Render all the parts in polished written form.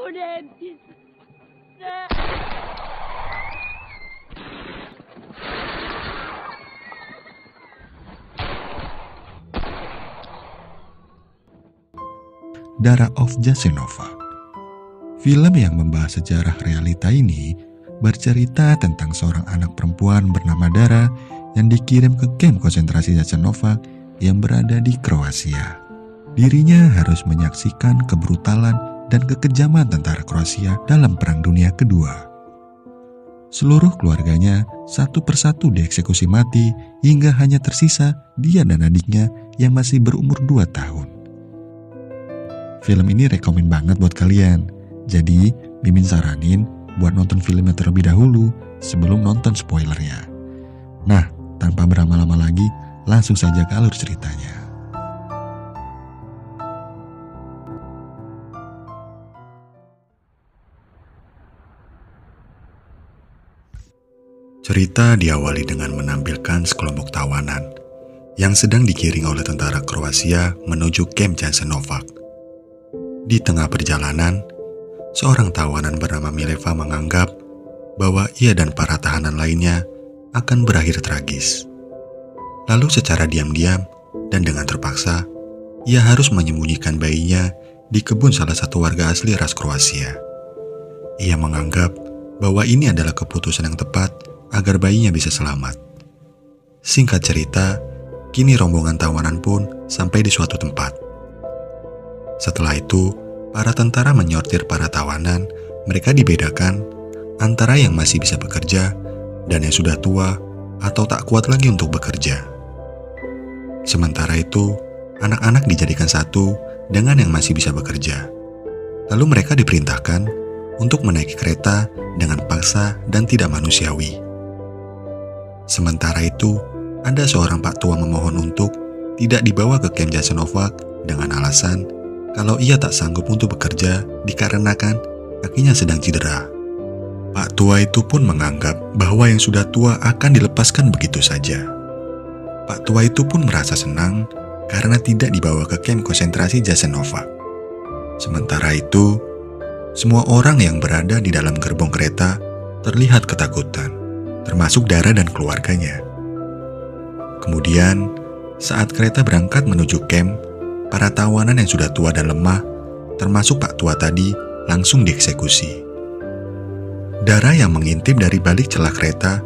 Accidenti. Dara of Jasenova. Film yang membahas sejarah realita ini bercerita tentang seorang anak perempuan bernama Dara yang dikirim ke kamp konsentrasi Jasenovac yang berada di Kroasia. Dirinya harus menyaksikan kebrutalan dan kekejaman tentara Kroasia dalam Perang Dunia Kedua. Seluruh keluarganya satu persatu dieksekusi mati hingga hanya tersisa dia dan adiknya yang masih berumur 2 tahun. Film ini rekomen banget buat kalian. Jadi, Mimin saranin buat nonton filmnya terlebih dahulu sebelum nonton spoilernya. Nah, tanpa berlama-lama lagi, langsung saja ke alur ceritanya. Cerita diawali dengan menampilkan sekelompok tawanan yang sedang digiring oleh tentara Kroasia menuju kamp Jasenovac. Di tengah perjalanan, seorang tawanan bernama Mileva menganggap bahwa ia dan para tahanan lainnya akan berakhir tragis. Lalu secara diam-diam dan dengan terpaksa, ia harus menyembunyikan bayinya di kebun salah satu warga asli ras Kroasia. Ia menganggap bahwa ini adalah keputusan yang tepat agar bayinya bisa selamat. Singkat cerita, kini rombongan tawanan pun sampai di suatu tempat. Setelah itu, para tentara menyortir para tawanan. Mereka dibedakan antara yang masih bisa bekerja dan yang sudah tua atau tak kuat lagi untuk bekerja. Sementara itu, anak-anak dijadikan satu dengan yang masih bisa bekerja. Lalu mereka diperintahkan untuk menaiki kereta dengan paksa dan tidak manusiawi. Sementara itu, ada seorang pak tua memohon untuk tidak dibawa ke kamp Jasenovac dengan alasan kalau ia tak sanggup untuk bekerja dikarenakan kakinya sedang cedera. Pak tua itu pun menganggap bahwa yang sudah tua akan dilepaskan begitu saja. Pak tua itu pun merasa senang karena tidak dibawa ke kamp konsentrasi Jasenovac. Sementara itu, semua orang yang berada di dalam gerbong kereta terlihat ketakutan, termasuk Dara dan keluarganya. Kemudian, saat kereta berangkat menuju kamp, para tawanan yang sudah tua dan lemah, termasuk Pak Tua tadi, langsung dieksekusi. Dara yang mengintip dari balik celah kereta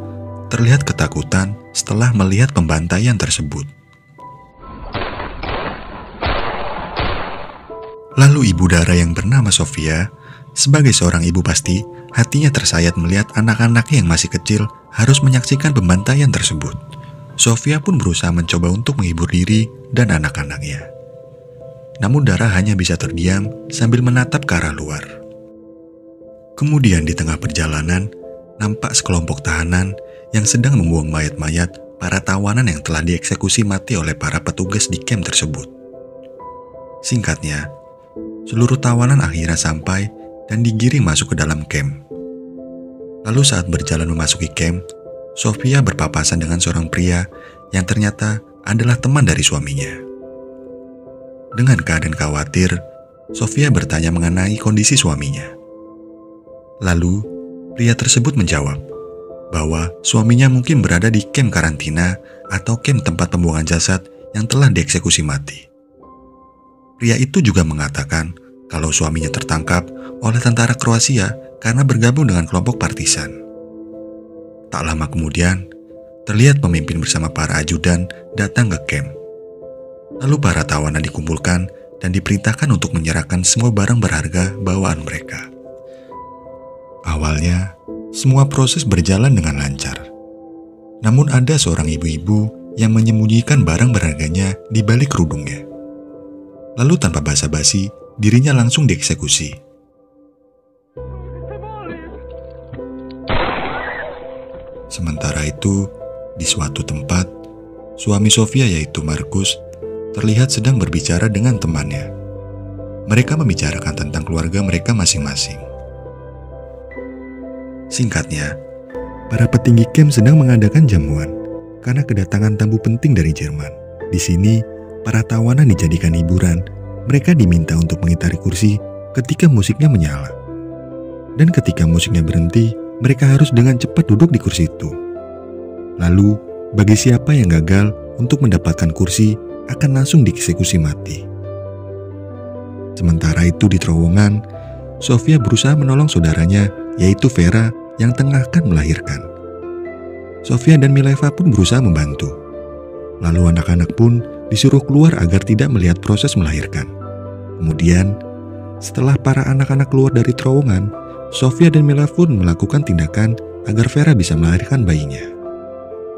terlihat ketakutan setelah melihat pembantaian tersebut. Lalu ibu Dara yang bernama Sofia, sebagai seorang ibu pasti, hatinya tersayat melihat anak-anaknya yang masih kecil harus menyaksikan pembantaian tersebut. Sofia pun berusaha mencoba untuk menghibur diri dan anak-anaknya. Namun Dara hanya bisa terdiam sambil menatap ke arah luar. Kemudian di tengah perjalanan, nampak sekelompok tahanan yang sedang membuang mayat-mayat para tawanan yang telah dieksekusi mati oleh para petugas di kamp tersebut. Singkatnya, seluruh tawanan akhirnya sampai dan digiring masuk ke dalam kamp. Lalu saat berjalan memasuki kamp, Sofia berpapasan dengan seorang pria yang ternyata adalah teman dari suaminya. Dengan keadaan khawatir, Sofia bertanya mengenai kondisi suaminya. Lalu, pria tersebut menjawab bahwa suaminya mungkin berada di kamp karantina atau kamp tempat pembuangan jasad yang telah dieksekusi mati. Pria itu juga mengatakan kalau suaminya tertangkap oleh tentara Kroasia karena bergabung dengan kelompok partisan. Tak lama kemudian, terlihat pemimpin bersama para ajudan datang ke kamp. Lalu para tawanan dikumpulkan dan diperintahkan untuk menyerahkan semua barang berharga bawaan mereka. Awalnya, semua proses berjalan dengan lancar. Namun ada seorang ibu-ibu yang menyembunyikan barang berharganya di balik kerudungnya. Lalu tanpa basa-basi, dirinya langsung dieksekusi. Sementara itu, di suatu tempat, suami Sofia yaitu Markus terlihat sedang berbicara dengan temannya. Mereka membicarakan tentang keluarga mereka masing-masing. Singkatnya, para petinggi kamp sedang mengadakan jamuan karena kedatangan tamu penting dari Jerman. Di sini, para tawanan dijadikan hiburan. Mereka diminta untuk mengitari kursi ketika musiknya menyala. Dan ketika musiknya berhenti, mereka harus dengan cepat duduk di kursi itu. Lalu, bagi siapa yang gagal untuk mendapatkan kursi akan langsung dieksekusi mati. Sementara itu di terowongan, Sofia berusaha menolong saudaranya, yaitu Vera yang tengah akan melahirkan. Sofia dan Mileva pun berusaha membantu. Lalu anak-anak pun disuruh keluar agar tidak melihat proses melahirkan. Kemudian, setelah para anak-anak keluar dari terowongan, Sofia dan Mileva pun melakukan tindakan agar Vera bisa melahirkan bayinya.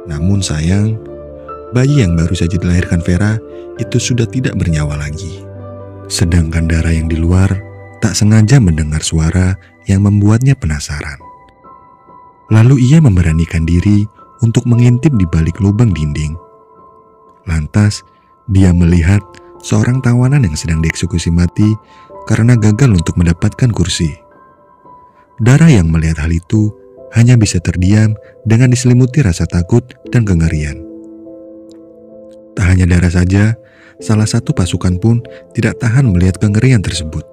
Namun sayang, bayi yang baru saja dilahirkan Vera itu sudah tidak bernyawa lagi. Sedangkan Dara yang di luar tak sengaja mendengar suara yang membuatnya penasaran. Lalu ia memberanikan diri untuk mengintip di balik lubang dinding. Lantas, dia melihat seorang tawanan yang sedang dieksekusi mati karena gagal untuk mendapatkan kursi. Dara yang melihat hal itu hanya bisa terdiam dengan diselimuti rasa takut dan kengerian. Tak hanya Dara saja, salah satu pasukan pun tidak tahan melihat kengerian tersebut.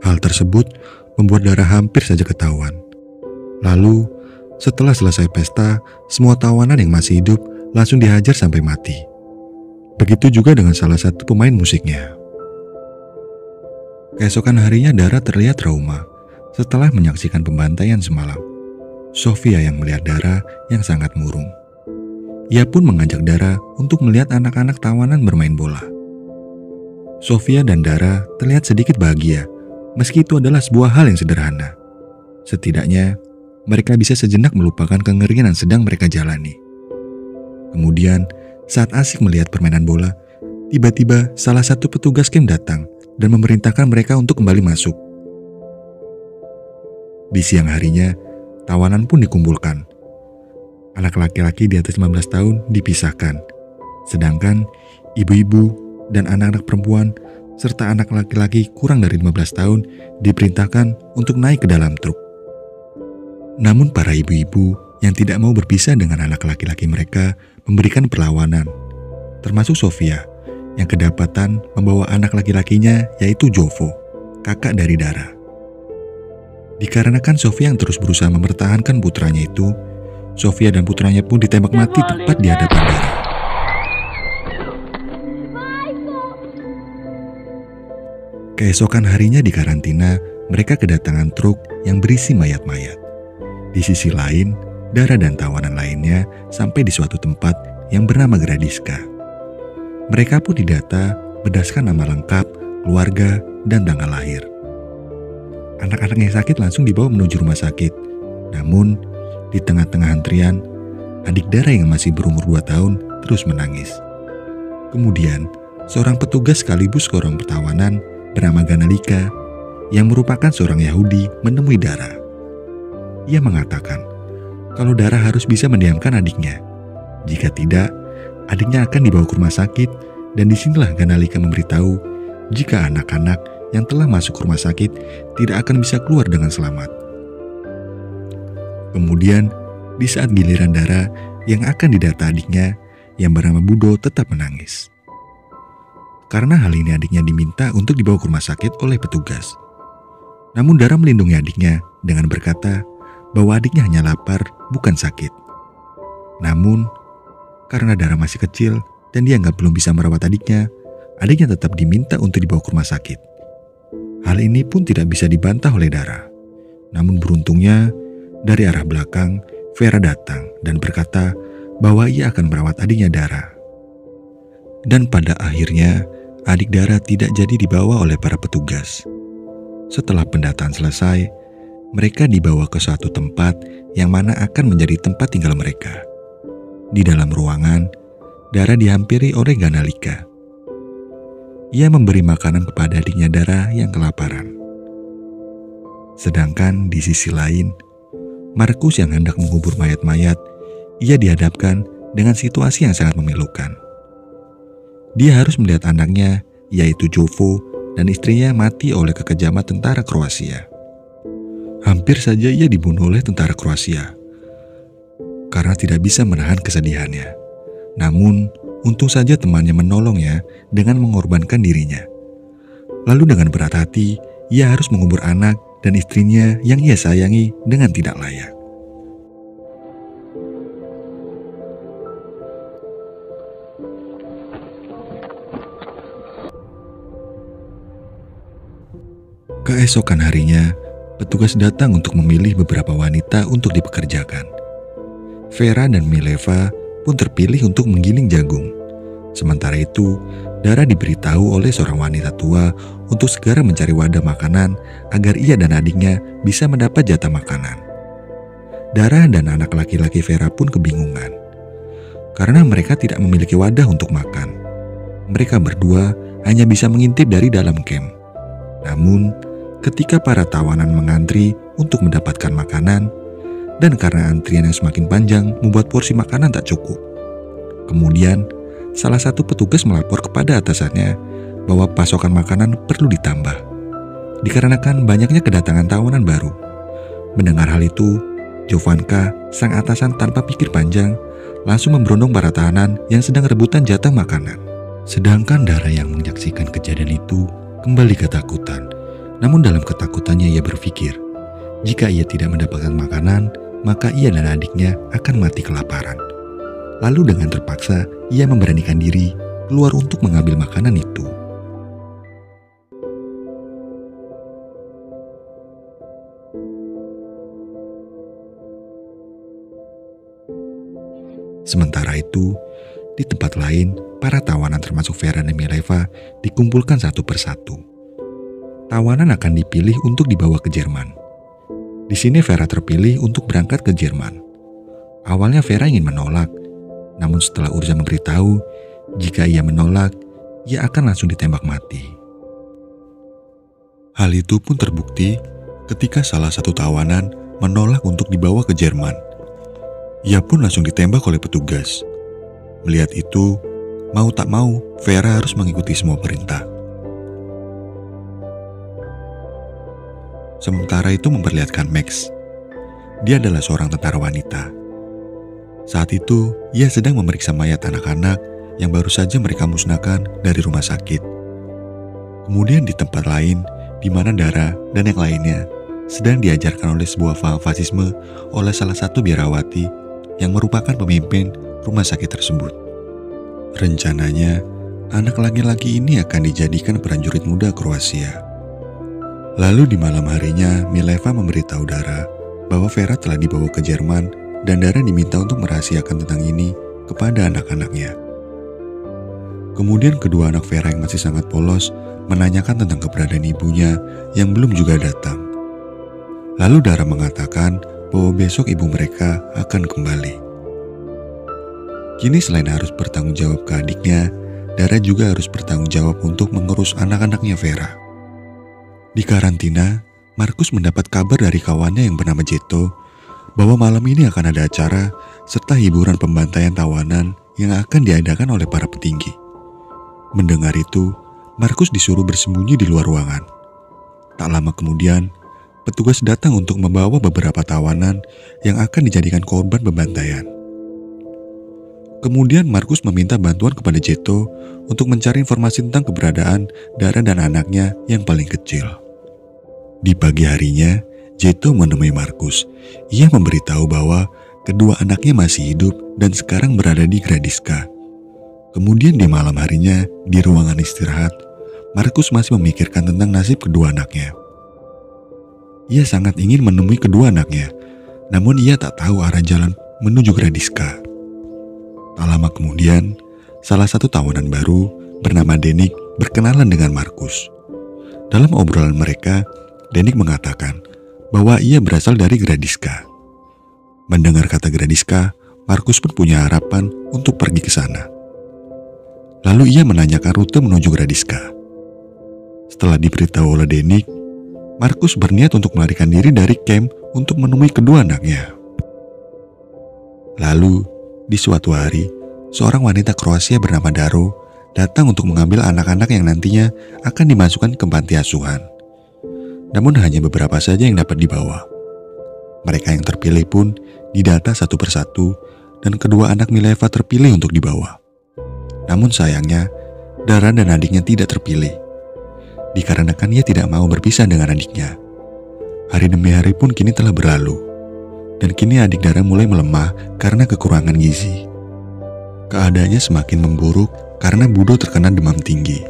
Hal tersebut membuat Dara hampir saja ketahuan. Lalu, setelah selesai pesta, semua tawanan yang masih hidup langsung dihajar sampai mati. Begitu juga dengan salah satu pemain musiknya. Keesokan harinya Dara terlihat trauma setelah menyaksikan pembantaian semalam. Sofia yang melihat Dara yang sangat murung. Ia pun mengajak Dara untuk melihat anak-anak tawanan bermain bola. Sofia dan Dara terlihat sedikit bahagia, meski itu adalah sebuah hal yang sederhana. Setidaknya, mereka bisa sejenak melupakan kengerian yang sedang mereka jalani. Kemudian, saat asik melihat permainan bola, tiba-tiba salah satu petugas camp datang dan memerintahkan mereka untuk kembali masuk. Di siang harinya, tawanan pun dikumpulkan. Anak laki-laki di atas 15 tahun dipisahkan, sedangkan ibu-ibu dan anak-anak perempuan serta anak laki-laki kurang dari 15 tahun diperintahkan untuk naik ke dalam truk. Namun para ibu-ibu yang tidak mau berpisah dengan anak laki-laki mereka memberikan perlawanan, termasuk Sofia yang kedapatan membawa anak laki-lakinya yaitu Jovo, kakak dari Dara. Dikarenakan Sofia yang terus berusaha mempertahankan putranya itu, Sofia dan putranya pun ditembak mati tepat di hadapan Dara. Keesokan harinya di karantina, mereka kedatangan truk yang berisi mayat-mayat. Di sisi lain, Dara dan tawanan lainnya sampai di suatu tempat yang bernama Gradiska. Mereka pun didata berdasarkan nama lengkap, keluarga, dan tanggal lahir. Anak-anak yang sakit langsung dibawa menuju rumah sakit. Namun, di tengah-tengah antrian, adik Dara yang masih berumur 2 tahun terus menangis. Kemudian, seorang petugas sekaligus seorang pertawanan bernama Ganalika yang merupakan seorang Yahudi menemui Dara. Ia mengatakan kalau Dara harus bisa mendiamkan adiknya. Jika tidak, adiknya akan dibawa ke rumah sakit dan disinilah Ganalika memberitahu jika anak-anak yang telah masuk ke rumah sakit tidak akan bisa keluar dengan selamat. Kemudian, di saat giliran Dara yang akan didata adiknya yang bernama Budo tetap menangis. Karena hal ini adiknya diminta untuk dibawa ke rumah sakit oleh petugas. Namun Dara melindungi adiknya dengan berkata bahwa adiknya hanya lapar, bukan sakit. Namun, karena Dara masih kecil dan dianggap belum bisa merawat adiknya tetap diminta untuk dibawa ke rumah sakit. Hal ini pun tidak bisa dibantah oleh Dara. Namun beruntungnya, dari arah belakang, Vera datang dan berkata bahwa ia akan merawat adiknya Dara. Dan pada akhirnya, adik Dara tidak jadi dibawa oleh para petugas. Setelah pendataan selesai, mereka dibawa ke suatu tempat yang mana akan menjadi tempat tinggal mereka. Di dalam ruangan, Dara dihampiri oleh Ganalika. Ia memberi makanan kepada adiknya Dara yang kelaparan. Sedangkan di sisi lain, Markus yang hendak mengubur mayat-mayat, ia dihadapkan dengan situasi yang sangat memilukan. Dia harus melihat anaknya, yaitu Jovo, dan istrinya mati oleh kekejaman tentara Kroasia. Hampir saja ia dibunuh oleh tentara Kroasia karena tidak bisa menahan kesedihannya. Namun, untung saja temannya menolongnya dengan mengorbankan dirinya. Lalu dengan berat hati, ia harus mengubur anak dan istrinya yang ia sayangi dengan tidak layak. Keesokan harinya, petugas datang untuk memilih beberapa wanita untuk dipekerjakan. Vera dan Mileva pun terpilih untuk menggiling jagung. Sementara itu, Dara diberitahu oleh seorang wanita tua untuk segera mencari wadah makanan agar ia dan adiknya bisa mendapat jatah makanan. Dara dan anak laki-laki Vera pun kebingungan karena mereka tidak memiliki wadah untuk makan. Mereka berdua hanya bisa mengintip dari dalam camp. Namun, ketika para tawanan mengantri untuk mendapatkan makanan, dan karena antrian yang semakin panjang membuat porsi makanan tak cukup. Kemudian, salah satu petugas melapor kepada atasannya bahwa pasokan makanan perlu ditambah, dikarenakan banyaknya kedatangan tawanan baru. Mendengar hal itu, Jovanka, sang atasan tanpa pikir panjang, langsung memberondong para tahanan yang sedang rebutan jatah makanan. Sedangkan Dara yang menyaksikan kejadian itu kembali ketakutan. Namun dalam ketakutannya ia berpikir, jika ia tidak mendapatkan makanan, maka ia dan adiknya akan mati kelaparan. Lalu dengan terpaksa, ia memberanikan diri keluar untuk mengambil makanan itu. Sementara itu, di tempat lain, para tawanan termasuk Vera dan Mileva dikumpulkan satu persatu. Tawanan akan dipilih untuk dibawa ke Jerman. Di sini Vera terpilih untuk berangkat ke Jerman. Awalnya Vera ingin menolak, namun setelah Urza memberitahu jika ia menolak, ia akan langsung ditembak mati. Hal itu pun terbukti ketika salah satu tawanan menolak untuk dibawa ke Jerman. Ia pun langsung ditembak oleh petugas. Melihat itu, mau tak mau, Vera harus mengikuti semua perintah. Sementara itu memperlihatkan Max. Dia adalah seorang tentara wanita. Saat itu, ia sedang memeriksa mayat anak-anak yang baru saja mereka musnahkan dari rumah sakit. Kemudian di tempat lain, di mana Dara dan yang lainnya sedang diajarkan oleh sebuah paham fasisme oleh salah satu biarawati yang merupakan pemimpin rumah sakit tersebut. Rencananya, anak laki-laki ini akan dijadikan prajurit muda Kroasia. Lalu di malam harinya, Mileva memberitahu Dara bahwa Vera telah dibawa ke Jerman dan Dara diminta untuk merahasiakan tentang ini kepada anak-anaknya. Kemudian kedua anak Vera yang masih sangat polos menanyakan tentang keberadaan ibunya yang belum juga datang. Lalu Dara mengatakan bahwa besok ibu mereka akan kembali. Kini selain harus bertanggung jawab ke adiknya, Dara juga harus bertanggung jawab untuk mengurus anak-anaknya Vera. Di karantina, Markus mendapat kabar dari kawannya yang bernama Jeto bahwa malam ini akan ada acara serta hiburan pembantaian tawanan yang akan diadakan oleh para petinggi. Mendengar itu, Markus disuruh bersembunyi di luar ruangan. Tak lama kemudian, petugas datang untuk membawa beberapa tawanan yang akan dijadikan korban pembantaian. Kemudian Markus meminta bantuan kepada Jeto untuk mencari informasi tentang keberadaan Dara dan anaknya yang paling kecil. Di pagi harinya, Jeto menemui Markus. Ia memberitahu bahwa kedua anaknya masih hidup dan sekarang berada di Gradiška. Kemudian di malam harinya, di ruangan istirahat, Markus masih memikirkan tentang nasib kedua anaknya. Ia sangat ingin menemui kedua anaknya, namun ia tak tahu arah jalan menuju Gradiška. Tak lama kemudian, salah satu tawanan baru bernama Denik berkenalan dengan Markus. Dalam obrolan mereka, Denik mengatakan bahwa ia berasal dari Gradiška. Mendengar kata Gradiška, Markus pun punya harapan untuk pergi ke sana. Lalu ia menanyakan rute menuju Gradiška. Setelah diberitahu oleh Denik, Markus berniat untuk melarikan diri dari camp untuk menemui kedua anaknya. Lalu, di suatu hari, seorang wanita Kroasia bernama Daro datang untuk mengambil anak-anak yang nantinya akan dimasukkan ke panti asuhan. Namun hanya beberapa saja yang dapat dibawa. Mereka yang terpilih pun didata satu persatu dan kedua anak Mileva terpilih untuk dibawa. Namun sayangnya, Dara dan adiknya tidak terpilih, dikarenakan ia tidak mau berpisah dengan adiknya. Hari demi hari pun kini telah berlalu, dan kini adik Dara mulai melemah karena kekurangan gizi. Keadaannya semakin memburuk karena Budo terkena demam tinggi.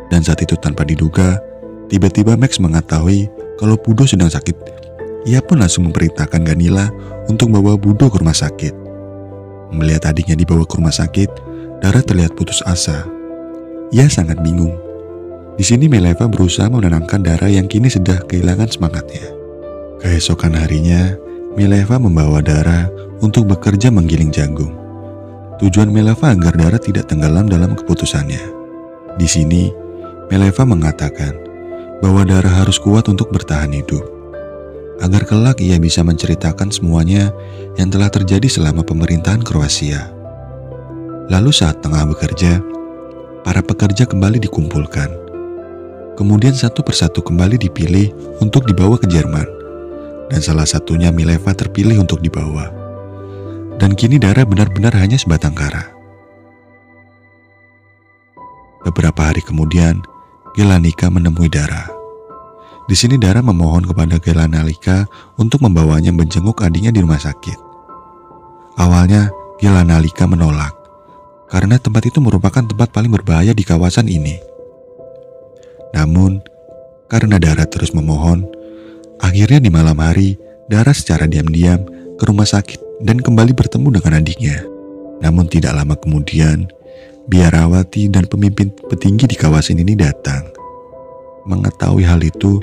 Dan saat itu tanpa diduga, tiba-tiba Max mengetahui kalau Budo sedang sakit. Ia pun langsung memerintahkan Ganila untuk membawa Budo ke rumah sakit. Melihat adiknya dibawa ke rumah sakit, Dara terlihat putus asa. Ia sangat bingung. Di sini Mileva berusaha menenangkan Dara yang kini sudah kehilangan semangatnya. Keesokan harinya, Mileva membawa Dara untuk bekerja menggiling jagung. Tujuan Mileva agar Dara tidak tenggelam dalam keputusannya. Di sini, Mileva mengatakan bahwa Dara harus kuat untuk bertahan hidup, agar kelak ia bisa menceritakan semuanya yang telah terjadi selama pemerintahan Kroasia. Lalu saat tengah bekerja, para pekerja kembali dikumpulkan. Kemudian satu persatu kembali dipilih untuk dibawa ke Jerman, dan salah satunya Mileva terpilih untuk dibawa. Dan kini Dara benar-benar hanya sebatang kara. Beberapa hari kemudian, Gelanika menemui Dara. Di sini Dara memohon kepada Gelanika untuk membawanya menjenguk adiknya di rumah sakit. Awalnya Gelanika menolak, karena tempat itu merupakan tempat paling berbahaya di kawasan ini. Namun, karena Dara terus memohon, akhirnya di malam hari, Dara secara diam-diam ke rumah sakit dan kembali bertemu dengan adiknya. Namun tidak lama kemudian, biarawati dan pemimpin petinggi di kawasan ini datang. Mengetahui hal itu,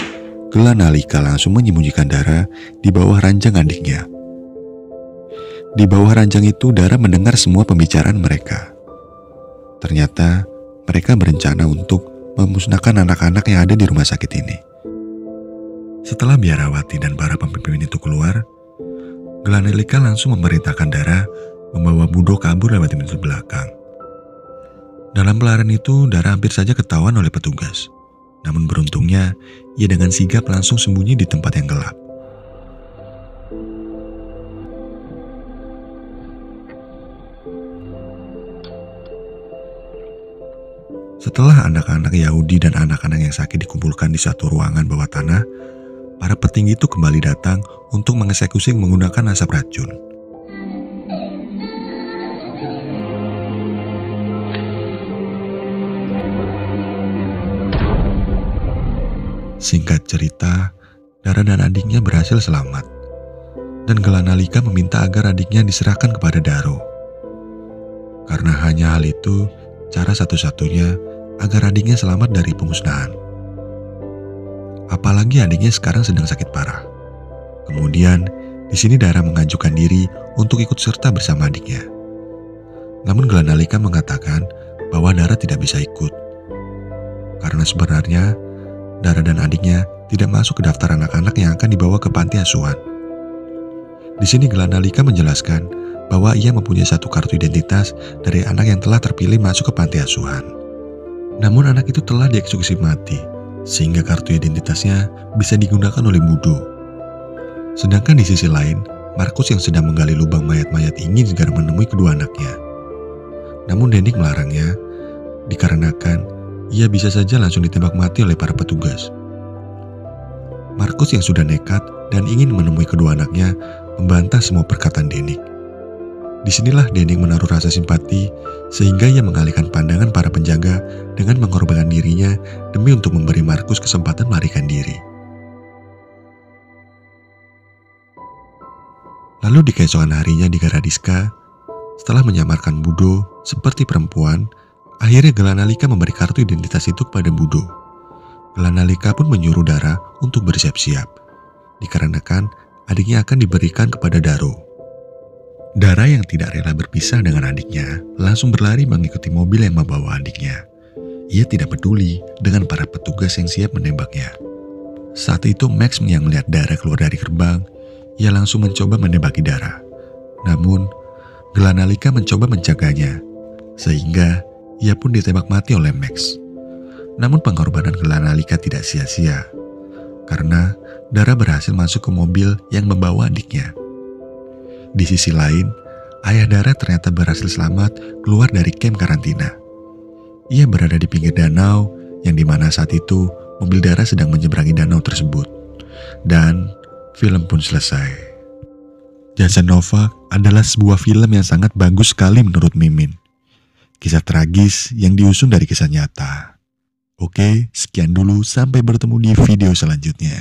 Gelanika langsung menyembunyikan Dara di bawah ranjang adiknya. Di bawah ranjang itu, Dara mendengar semua pembicaraan mereka. Ternyata, mereka berencana untuk memusnahkan anak-anak yang ada di rumah sakit ini. Setelah biarawati dan para pemimpin itu keluar, Gelanika langsung memerintahkan Dara membawa Budo kabur lewat pintu belakang. Dalam pelarian itu, Dara hampir saja ketahuan oleh petugas. Namun beruntungnya, ia dengan sigap langsung sembunyi di tempat yang gelap. Setelah anak-anak Yahudi dan anak-anak yang sakit dikumpulkan di satu ruangan bawah tanah, para petinggi itu kembali datang untuk mengeksekusi menggunakan asap racun. Singkat cerita, Dara dan adiknya berhasil selamat, dan Gelanika meminta agar adiknya diserahkan kepada Daro. Karena hanya hal itu, cara satu-satunya agar adiknya selamat dari pemusnahan. Apalagi adiknya sekarang sedang sakit parah. Kemudian, di sini Dara mengajukan diri untuk ikut serta bersama adiknya. Namun Gelanika mengatakan bahwa Dara tidak bisa ikut. Karena sebenarnya, Dara dan adiknya tidak masuk ke daftar anak-anak yang akan dibawa ke panti asuhan. Di sini Gelanika menjelaskan bahwa ia mempunyai satu kartu identitas dari anak yang telah terpilih masuk ke panti asuhan. Namun anak itu telah dieksekusi mati, sehingga kartu identitasnya bisa digunakan oleh Budo. Sedangkan di sisi lain, Markus yang sedang menggali lubang mayat-mayat ingin segera menemui kedua anaknya. Namun Denik melarangnya, dikarenakan ia bisa saja langsung ditembak mati oleh para petugas. Markus yang sudah nekat dan ingin menemui kedua anaknya membantah semua perkataan Denik. Disinilah Denik menaruh rasa simpati sehingga ia mengalihkan pandangan para penjaga dengan mengorbankan dirinya demi untuk memberi Markus kesempatan melarikan diri. Lalu di keesokan harinya di Garadiska, setelah menyamarkan Budo seperti perempuan, akhirnya Gelanika memberi kartu identitas itu kepada Budo. Gelanika pun menyuruh Dara untuk bersiap-siap, dikarenakan adiknya akan diberikan kepada Daro. Dara yang tidak rela berpisah dengan adiknya langsung berlari mengikuti mobil yang membawa adiknya. Ia tidak peduli dengan para petugas yang siap menembaknya. Saat itu Max yang melihat Dara keluar dari gerbang, ia langsung mencoba menembaki Dara. Namun, Gelanika mencoba mencegahnya, sehingga ia pun ditembak mati oleh Max. Namun pengorbanan Gelanika tidak sia-sia, karena Dara berhasil masuk ke mobil yang membawa adiknya. Di sisi lain, ayah Dara ternyata berhasil selamat keluar dari kamp karantina. Ia berada di pinggir danau, yang dimana saat itu mobil Dara sedang menyeberangi danau tersebut. Dan film pun selesai. Jansen Novak adalah sebuah film yang sangat bagus sekali menurut Mimin. Kisah tragis yang diusung dari kisah nyata. Oke, sekian dulu, sampai bertemu di video selanjutnya.